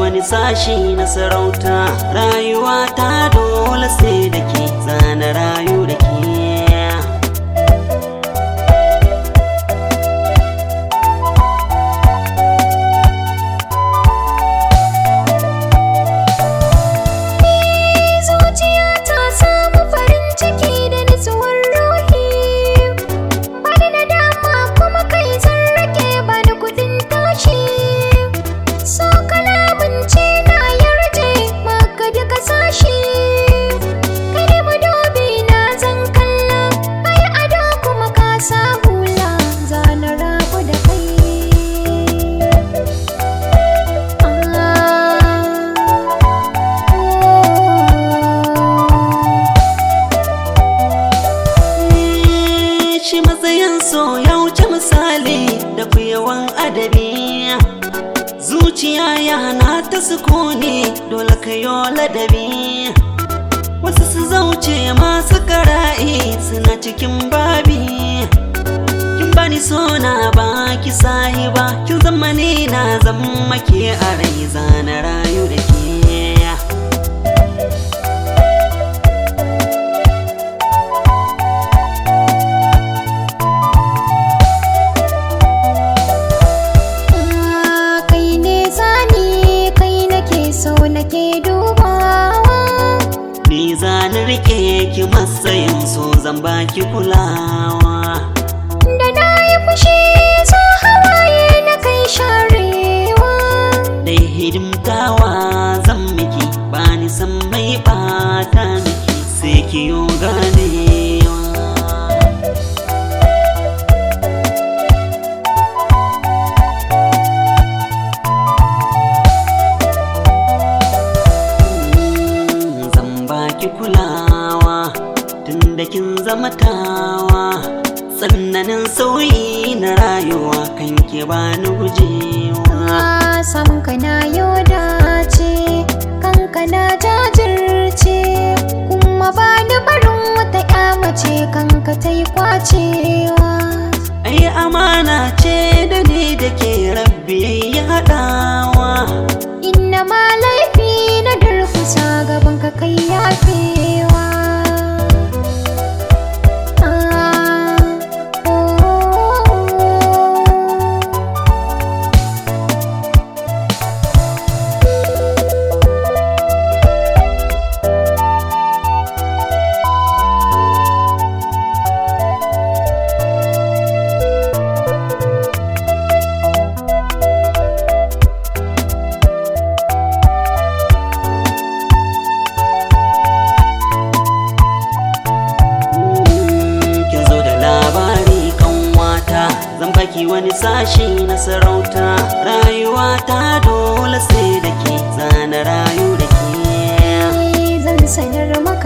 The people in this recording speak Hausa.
wani sashi na sarauta. Rayuwa ta dole sai da ke, zana rayu da ke. So ya wuce misali da yawan adabi, zuciya ya hana ta sukuni, dole ka yo ladabi. Wasu su zauce masu kara'i suna cikin babi. Kin bani so na baki sahiba, kin zama ni na zama ke a rai, zana rayu da ke. Ni zan rike ki matsayin so, zan baki kulawa. Da na yi fushi so hawaye na kai sharewa. Dai hidimtawa zan miki, bani san mai bata miki, sai ki yo ganewa. Kulawa tunda kin zama tawa, sannanin sauyi na rayuwa kan ke bani gujewa. San ka na yau dace, kanka na jajirce, kuma bani barin wata ƴa mace kanka ta yi kwacewa. Ai amana ce da ni da ke rabbi ya haɗawa. Inna ma laifi na durkusa gaban ka kai yafewa. Baki wani sashi na sarauta, rayuwa ta dole sai da ke, zana rayu da ke. Zan sanar maka